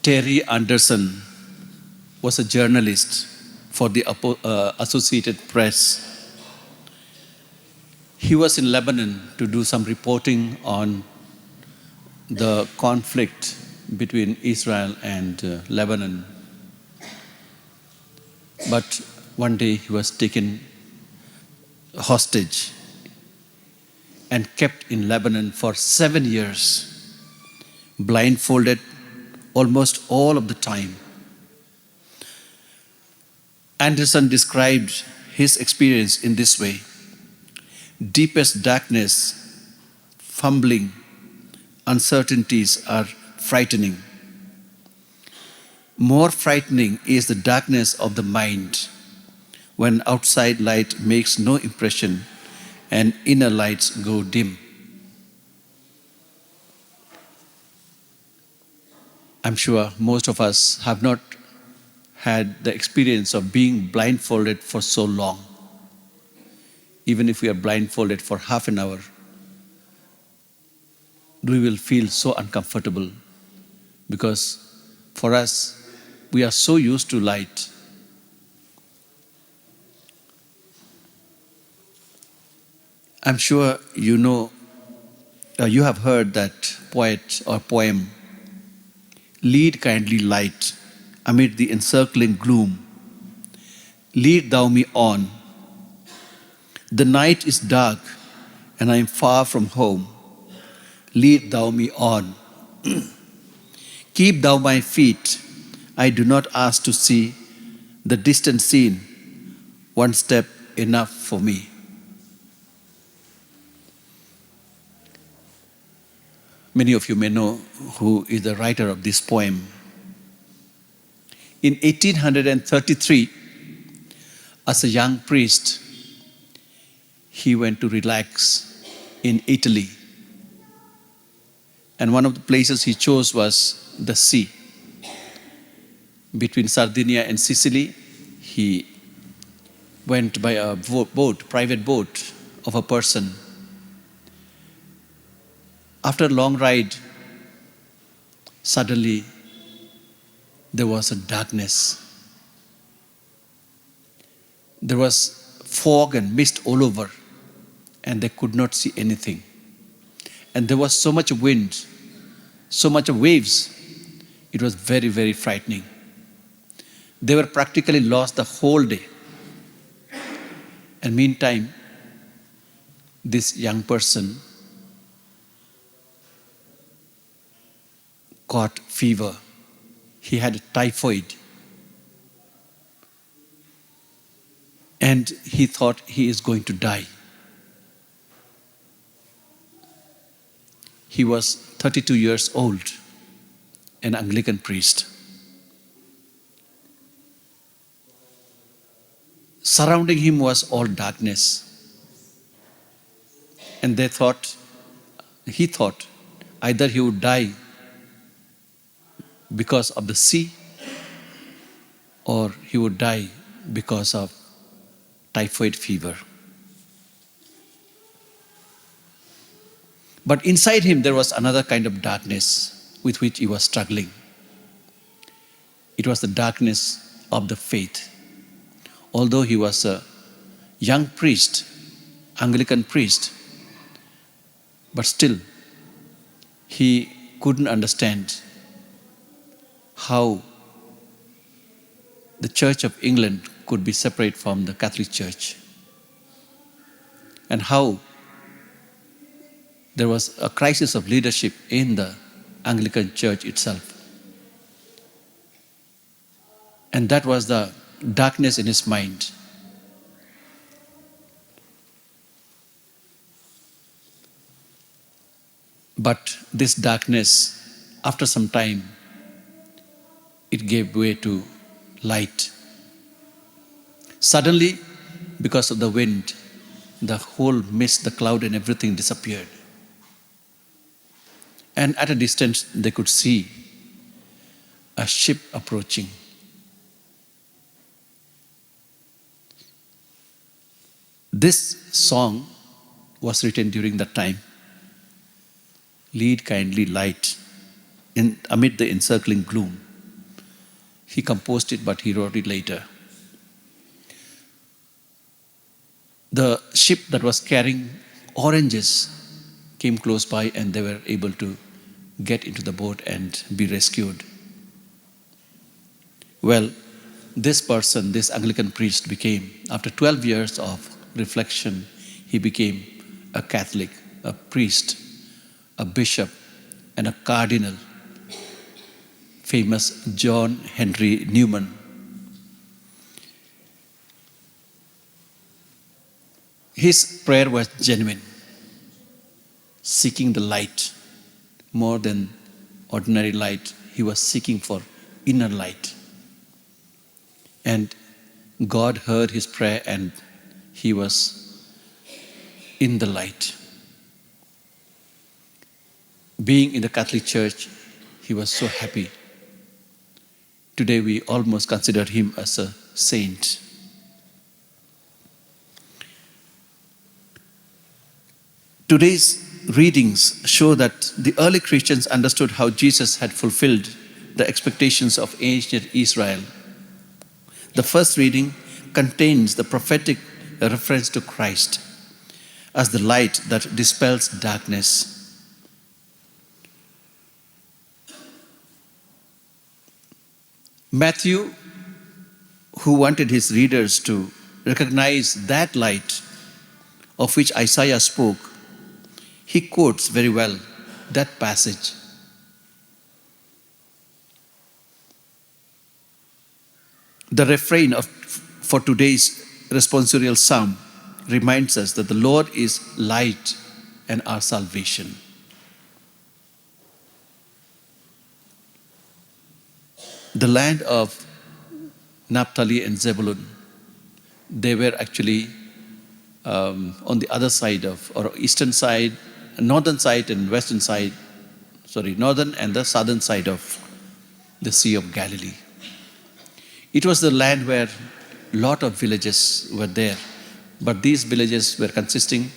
Terry Anderson was a journalist for the Associated Press. He was in Lebanon to do some reporting on the conflict between Israel and Lebanon. But one day he was taken hostage and kept in Lebanon for 7 years, blindfolded almost all of the time. Anderson described his experience in this way: deepest darkness, fumbling, uncertainties are frightening. More frightening is the darkness of the mind, when outside light makes no impression and inner lights go dim. I'm sure most of us have not had the experience of being blindfolded for so long. Even if we are blindfolded for half an hour, we will feel so uncomfortable, because for us, we are so used to light. I'm sure you know, you have heard that poet or poem, "Lead kindly light amid the encircling gloom. Lead thou me on. The night is dark and I am far from home. Lead thou me on. Keep thou my feet. I do not ask to see the distant scene. One step enough for me." Many of you may know who is the writer of this poem. In 1833, as a young priest, he went to relax in Italy. And one of the places he chose was the sea. Between Sardinia and Sicily, he went by a boat, private boat of a person. After a long ride, suddenly there was a darkness. There was fog and mist all over, and they could not see anything. And there was so much wind, so much waves. It was very, very frightening. They were practically lost the whole day. And meantime, this young person caught fever. He had typhoid. And he thought he is going to die. He was 32 years old, an Anglican priest. Surrounding him was all darkness. And he thought, either he would die because of the sea, or he would die because of typhoid fever. But inside him there was another kind of darkness with which he was struggling. It was the darkness of the faith. Although he was a young priest, Anglican priest, but still he couldn't understand how the Church of England could be separate from the Catholic Church, and how there was a crisis of leadership in the Anglican Church itself. And that was the darkness in his mind. But this darkness, after some time, it gave way to light. Suddenly, because of the wind, the whole mist, the cloud and everything disappeared. And at a distance, they could see a ship approaching. This song was written during that time. Lead kindly light amid the encircling gloom. He composed it, but he wrote it later. The ship that was carrying oranges came close by, and they were able to get into the boat and be rescued. Well, this person, this Anglican priest, became, after 12 years of reflection, he became a Catholic, a priest, a bishop, and a cardinal, famous John Henry Newman. His prayer was genuine, seeking the light more than ordinary light. He was seeking for inner light. And God heard his prayer, and he was in the light. Being in the Catholic Church, he was so happy. Today we almost consider him as a saint. Today's readings show that the early Christians understood how Jesus had fulfilled the expectations of ancient Israel. The first reading contains the prophetic reference to Christ as the light that dispels darkness. Matthew, who wanted his readers to recognize that light of which Isaiah spoke, he quotes very well that passage. The refrain for today's responsorial psalm reminds us that the Lord is light and our salvation. The land of Naphtali and Zebulun, they were actually on the other side of, or eastern side, northern side and western side, northern and the southern side of the Sea of Galilee. It was the land where a lot of villages were there, but these villages were consisting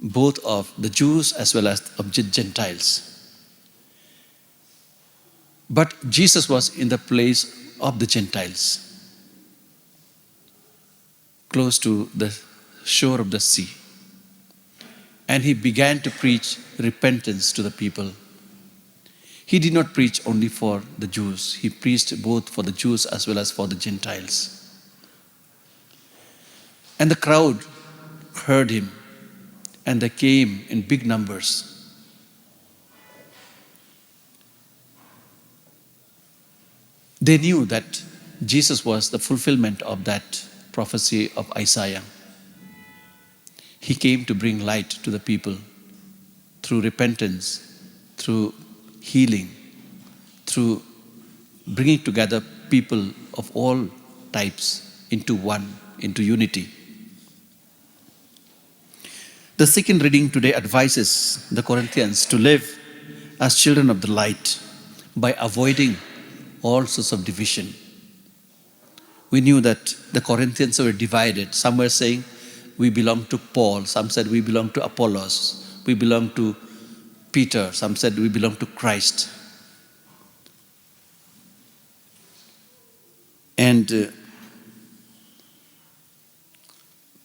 both of the Jews as well as of Gentiles. But Jesus was in the place of the Gentiles, close to the shore of the sea. And he began to preach repentance to the people. He did not preach only for the Jews. He preached both for the Jews as well as for the Gentiles. And the crowd heard him, and they came in big numbers. They knew that Jesus was the fulfillment of that prophecy of Isaiah. He came to bring light to the people through repentance, through healing, through bringing together people of all types into one, into unity. The second reading today advises the Corinthians to live as children of the light by avoiding all sorts of division. We knew that the Corinthians were divided. Some were saying, we belong to Paul. Some said, we belong to Apollos. We belong to Peter. Some said, we belong to Christ. And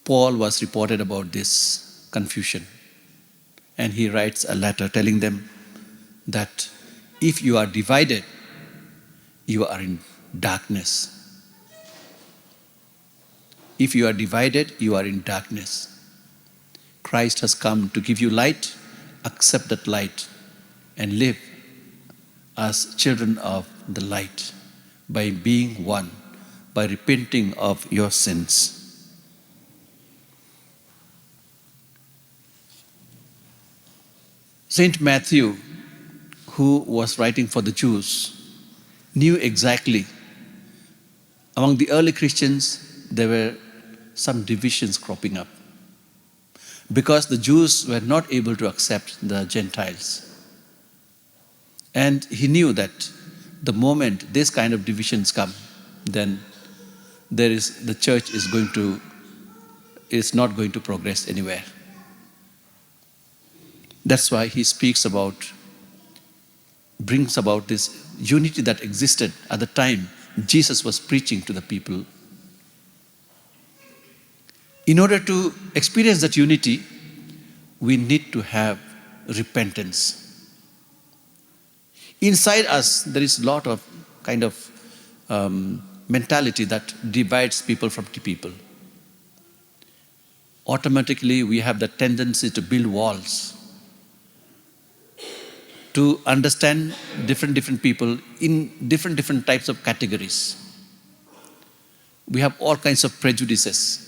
Paul was reported about this confusion. And he writes a letter telling them that if you are divided, you are in darkness. If you are divided, you are in darkness. Christ has come to give you light. Accept that light and live as children of the light by being one, by repenting of your sins. Saint Matthew, who was writing for the Jews, knew exactly among the early Christians there were some divisions cropping up because the Jews were not able to accept the Gentiles. And he knew that the moment this kind of divisions come, then the church is not going to progress anywhere. That's why he brings about this unity that existed at the time Jesus was preaching to the people. In order to experience that unity, we need to have repentance. Inside us, there is a lot of kind of mentality that divides people from people. Automatically, we have the tendency to build walls, to understand different people in different types of categories. We have all kinds of prejudices.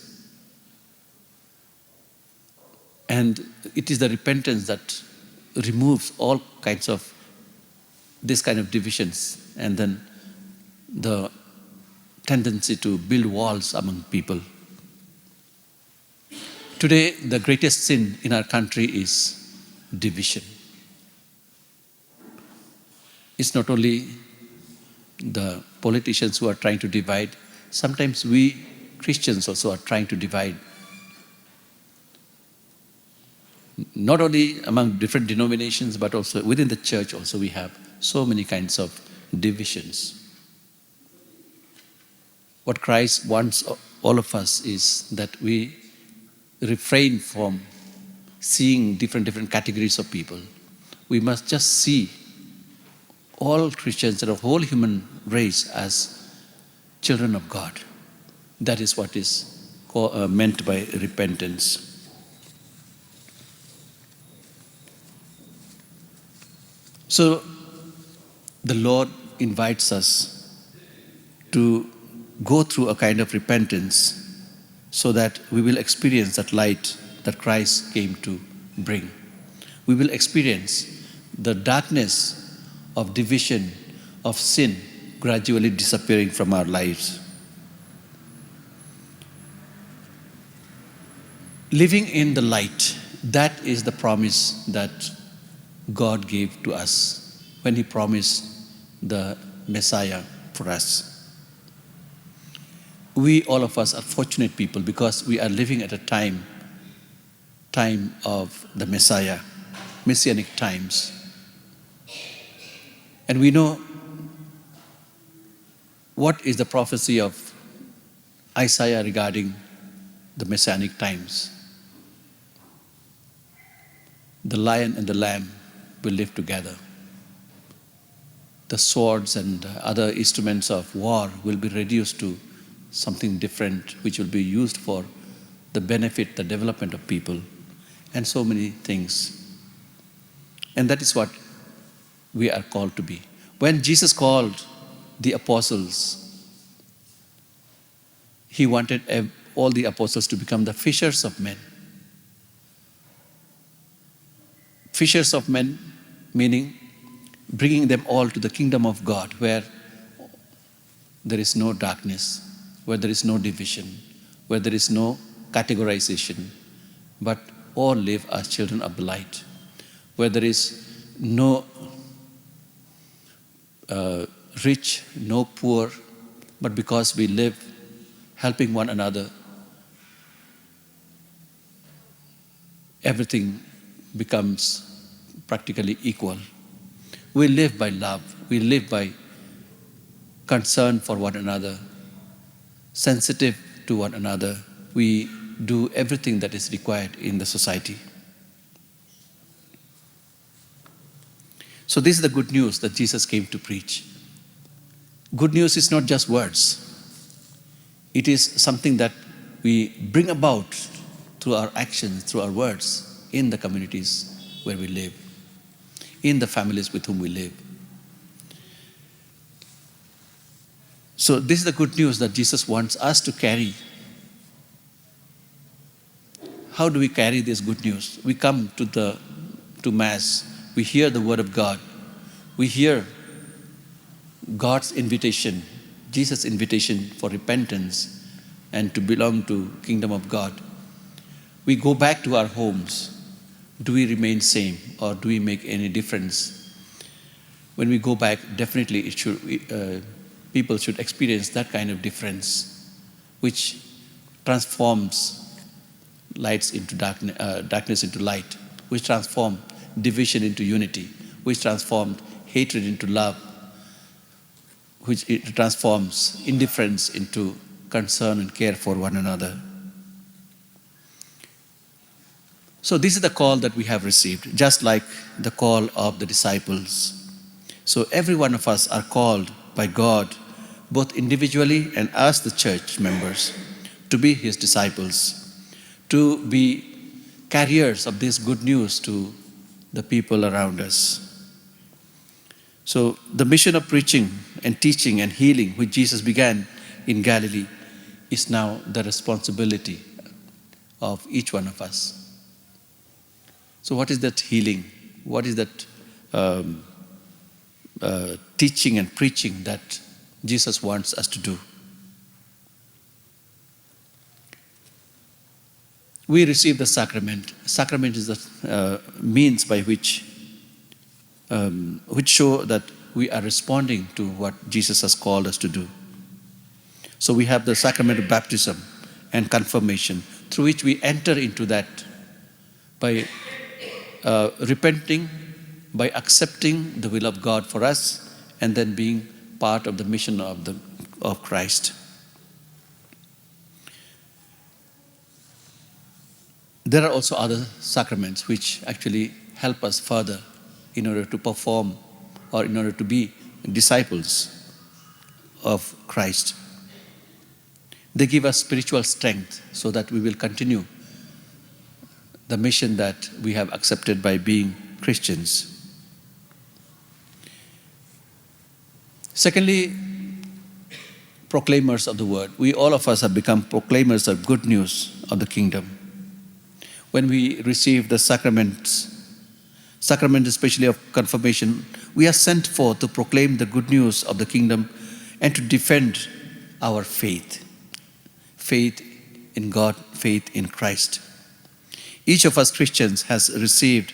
And it is the repentance that removes all kinds of this kind of divisions, and then the tendency to build walls among people. Today, the greatest sin in our country is division. It's not only the politicians who are trying to divide, sometimes we Christians also are trying to divide. Not only among different denominations, but also within the church also we have so many kinds of divisions. What Christ wants all of us is that we refrain from seeing different categories of people. We must just see all Christians and the whole human race as children of God. That is what is meant by repentance. So the Lord invites us to go through a kind of repentance so that we will experience that light that Christ came to bring. We will experience the darkness of division, of sin, gradually disappearing from our lives. Living in the light, that is the promise that God gave to us when He promised the Messiah for us. We, all of us, are fortunate people because we are living at a time of the Messiah, Messianic times. And we know what is the prophecy of Isaiah regarding the Messianic times. The lion and the lamb will live together. The swords and other instruments of war will be reduced to something different, which will be used for the benefit, the development of people, and so many things. And that is what we are called to be. When Jesus called the apostles, He wanted all the apostles to become the fishers of men. Fishers of men, meaning bringing them all to the kingdom of God, where there is no darkness, where there is no division, where there is no categorization, but all live as children of the light, where there is no rich, no poor, but because we live helping one another, everything becomes practically equal. We live by love. We live by concern for one another, sensitive to one another. We do everything that is required in the society. So this is the good news that Jesus came to preach. Good news is not just words. It is something that we bring about through our actions, through our words, in the communities where we live, in the families with whom we live. So this is the good news that Jesus wants us to carry. How do we carry this good news? We come to Mass. We hear the Word of God. We hear God's invitation, Jesus' invitation for repentance and to belong to Kingdom of God. We go back to our homes. Do we remain same or do we make any difference? When we go back, definitely people should experience that kind of difference, which transforms lights into darkness into light, which transforms division into unity, which transformed hatred into love, which it transforms indifference into concern and care for one another. So this is the call that we have received, just like the call of the disciples. So every one of us are called by God, both individually and as the church members, to be His disciples, to be carriers of this good news to the people around us. So the mission of preaching and teaching and healing, which Jesus began in Galilee, is now the responsibility of each one of us. So what is that healing? What is that teaching and preaching that Jesus wants us to do? We receive the sacrament. Sacrament is the means by which show that we are responding to what Jesus has called us to do. So we have the sacrament of baptism and confirmation, through which we enter into that by repenting, by accepting the will of God for us, and then being part of the mission of Christ. There are also other sacraments which actually help us further in order to perform or in order to be disciples of Christ. They give us spiritual strength so that we will continue the mission that we have accepted by being Christians. Secondly, proclaimers of the word. We, all of us, have become proclaimers of good news of the kingdom. When we receive the sacraments, sacrament especially of confirmation, we are sent forth to proclaim the good news of the kingdom and to defend our faith. Faith in God, faith in Christ. Each of us Christians has received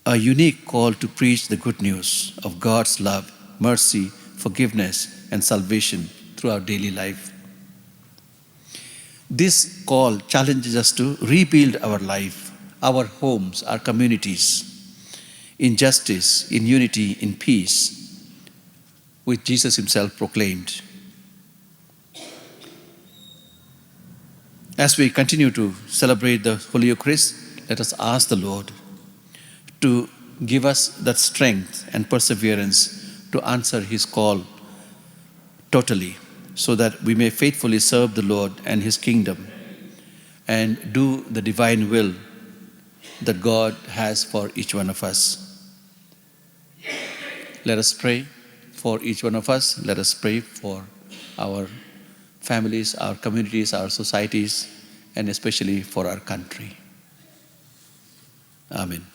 a unique call to preach the good news of God's love, mercy, forgiveness, and salvation through our daily life. This call challenges us to rebuild our life, our homes, our communities, in justice, in unity, in peace, which Jesus Himself proclaimed. As we continue to celebrate the Holy Eucharist, let us ask the Lord to give us that strength and perseverance to answer His call totally, so that we may faithfully serve the Lord and His kingdom and do the divine will that God has for each one of us. Let us pray for each one of us. Let us pray for our families, our communities, our societies, and especially for our country. Amen.